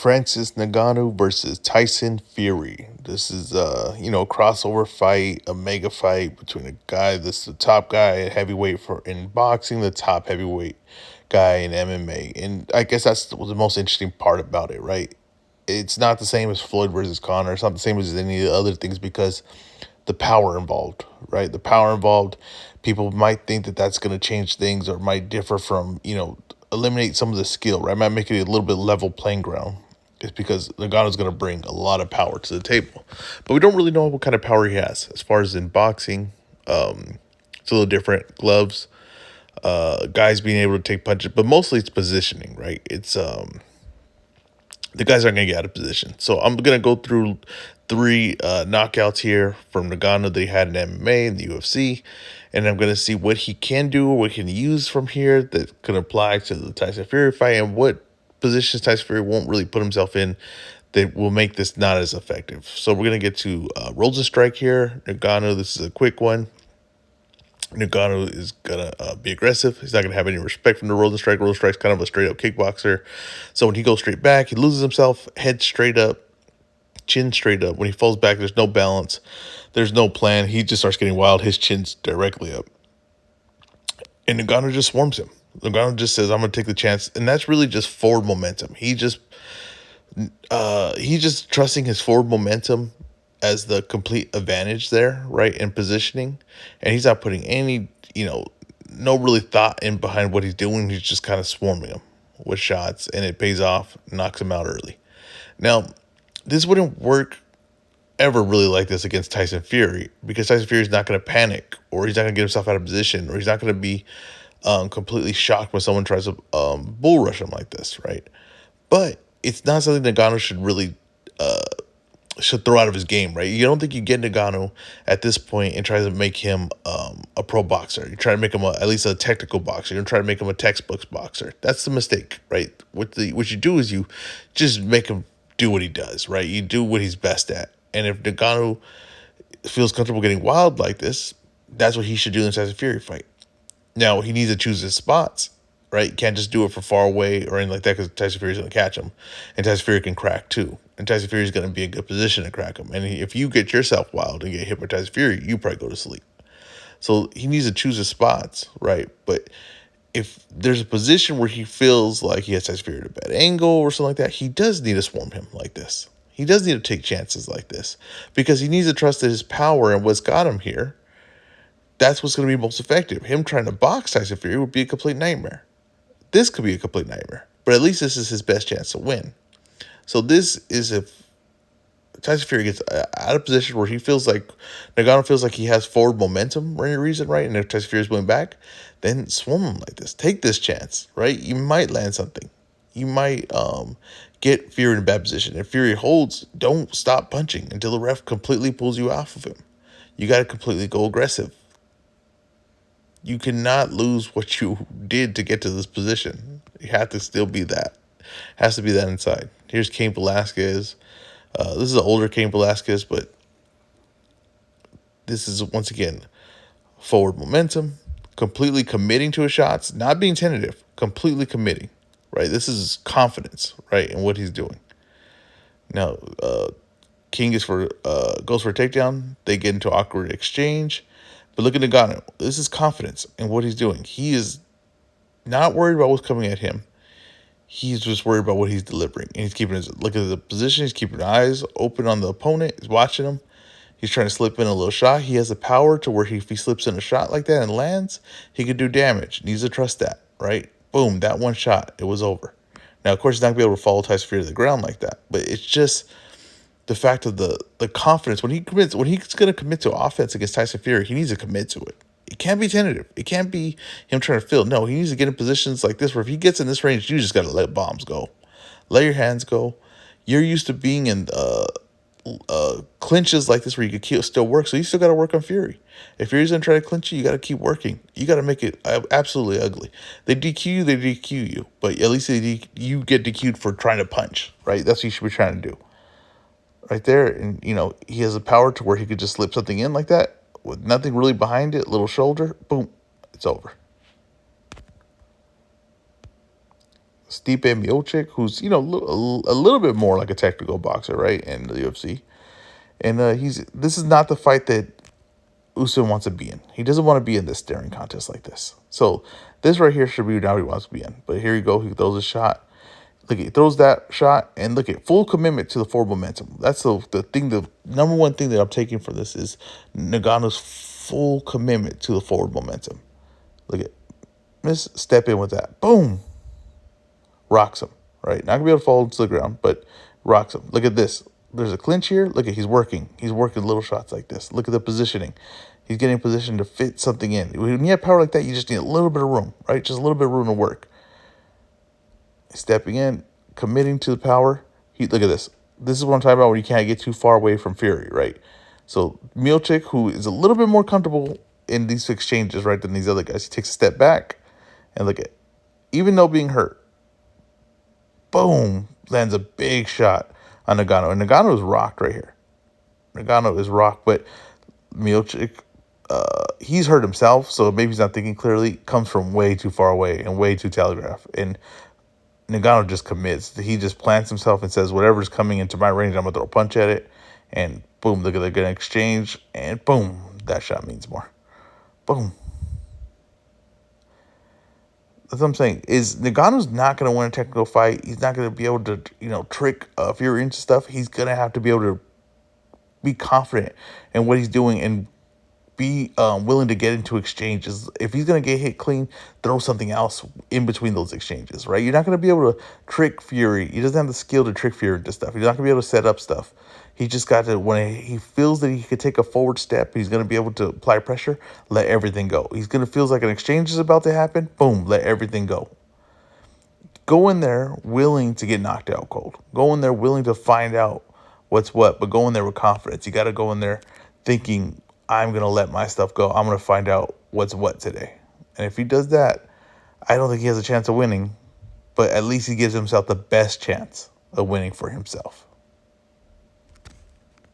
Francis Ngannou versus Tysonfury. This is a crossover fight, a mega fight between a guy that's the top guy at heavyweight for in boxing, the top heavyweight guy in MMA. And I guess that's the most interesting part about it, right? It's not the same as Floyd versus Conor. It's not the same as any of the other things because the power involved, right? The power involved, people might think that that's going to change things or might differ from, eliminate some of the skill, right? Might make it a little bit level playing ground. It's because Nagano's going to bring a lot of power to the table. But we don't really know what kind of power he has. As far as in boxing, it's a little different. Gloves, guys being able to take punches, but mostly it's positioning, right? It's the guys aren't going to get out of position. So I'm going to go through three knockouts here from Ngannou that he had in MMA and the UFC. And I'm going to see what he can do, what he can use from here that can apply to the Tyson Fury fight, and what positions Tyson Fury won't really put himself in that will make this not as effective. So we're going to get to rolls and strike here. Ngannou, this is a quick one. Ngannou is gonna be aggressive. He's not gonna have any respect from the roll and strike. Roll and strike's kind of a straight up kickboxer. So when he goes straight back, he loses himself, head straight up, chin straight up. When he falls back, there's no balance, there's no plan. He just starts getting wild. His chin's directly up, and Ngannou just swarms him. Ngannou just says, "I'm gonna take the chance," and that's really just forward momentum. He's just trusting his forward momentum as the complete advantage there, right, in positioning. And he's not putting any, no really thought in behind what he's doing. He's just kind of swarming him with shots, and it pays off, knocks him out early. Now, this wouldn't work ever really like this against Tyson Fury because Tyson Fury is not going to panic, or he's not going to get himself out of position, or he's not going to be completely shocked when someone tries to bull rush him like this, right? But it's not something Ngannou should throw out of his game, right? You don't think you get Ngannou at this point and try to make him a pro boxer. You try to make him at least a technical boxer. You don't try to make him a textbooks boxer. That's the mistake, right? What you do is you just make him do what he does, right? You do what he's best at. And if Ngannou feels comfortable getting wild like this, that's what he should do in the Tyson Fury fight. Now, he needs to choose his spots, right? You can't just do it from far away or anything like that because Tyson Fury's going to catch him. And Tyson Fury can crack too. And Tyson Fury's going to be in a good position to crack him. And if you get yourself wild and get hit by Tyson Fury, you probably go to sleep. So he needs to choose his spots, right? But if there's a position where he feels like he has Tyson Fury at a bad angle or something like that, he does need to swarm him like this. He does need to take chances like this because he needs to trust that his power and what's got him here, that's what's going to be most effective. Him trying to box Tyson Fury would be a complete nightmare. This could be a complete nightmare, but at least this is his best chance to win. So this is if Tyson Fury gets out of position where he feels like Ngannou feels like he has forward momentum for any reason, right? And if Tyson Fury is going back, then swarm him like this. Take this chance, right? You might land something. You might get Fury in a bad position. If Fury holds, don't stop punching until the ref completely pulls you off of him. You got to completely go aggressive. You cannot lose what you did to get to this position. You have to still be that. Has to be that inside. Here's Cain Velasquez. This is an older Cain Velasquez, but this is, once again, forward momentum, completely committing to his shots, not being tentative, completely committing, right? This is confidence, right, in what he's doing. Now, King goes for a takedown. They get into awkward exchange. But look at Ngannou. This is confidence in what he's doing. He is not worried about what's coming at him. He's just worried about what he's delivering. And he's keeping look at the position. He's keeping his eyes open on the opponent. He's watching him. He's trying to slip in a little shot. He has the power to where if he slips in a shot like that and lands, he could do damage. Needs to trust that, right? Boom, that one shot, it was over. Now, of course, he's not going to be able to follow Tyson Fury to the ground like that. But it's just the fact of the confidence. When he's going to commit to offense against Tyson Fury, he needs to commit to it. It can't be tentative. It can't be him trying to fill. No, he needs to get in positions like this where if he gets in this range, you just got to let bombs go. Let your hands go. You're used to being in clinches like this where you could still work, so you still got to work on Fury. If Fury's going to try to clinch you got to keep working. You got to make it absolutely ugly. They DQ you, but at least you get DQ'd for trying to punch, right? That's what you should be trying to do. Right there, and he has the power to where he could just slip something in like that with nothing really behind it, little shoulder, boom, it's over. Stipe Miocic, who's a little bit more like a technical boxer, right, in the UFC. And this is not the fight that Usman wants to be in. He doesn't want to be in this staring contest like this. So this right here should be now he wants to be in. But here you go. He throws a shot. Look, he throws that shot, and look at full commitment to the forward momentum. That's the thing. The number one thing that I'm taking from this is Ngannou's full commitment to the forward momentum. Look at step in with that. Boom. Rocks him. Right. Not gonna be able to fall to the ground, but rocks him. Look at this. There's a clinch here. Look at he's working. He's working little shots like this. Look at the positioning. He's getting positioned to fit something in. When you have power like that, you just need a little bit of room, right? Just a little bit of room to work. Stepping in, committing to the power. Look at this. This is what I'm talking about when you can't get too far away from Fury, right? So Miocic, who is a little bit more comfortable in these exchanges, right, than these other guys, he takes a step back, and look at, even though being hurt, boom, lands a big shot on Ngannou. And Ngannou is rocked right here. Ngannou is rocked, but Miocic, he's hurt himself, so maybe he's not thinking clearly. Comes from way too far away and way too telegraphed. And Ngannou just commits. He just plants himself and says, whatever's coming into my range, I'm going to throw a punch at it. And boom, look at they're going to exchange. And boom, that shot means more. Boom. That's what I'm saying. Is Ngannou's not going to win a technical fight. He's not going to be able to, trick Fury into stuff. He's going to have to be able to be confident in what he's doing and be willing to get into exchanges. If he's going to get hit clean, throw something else in between those exchanges, right? You're not going to be able to trick Fury. He doesn't have the skill to trick Fury into stuff. He's not going to be able to set up stuff. He just got to, when he feels that he could take a forward step, he's going to be able to apply pressure, let everything go. He's going to feel like an exchange is about to happen, boom, let everything go. Go in there willing to get knocked out cold. Go in there willing to find out what's what, but go in there with confidence. You got to go in there thinking, I'm going to let my stuff go. I'm going to find out what's what today. And if he does that, I don't think he has a chance of winning, but at least he gives himself the best chance of winning for himself.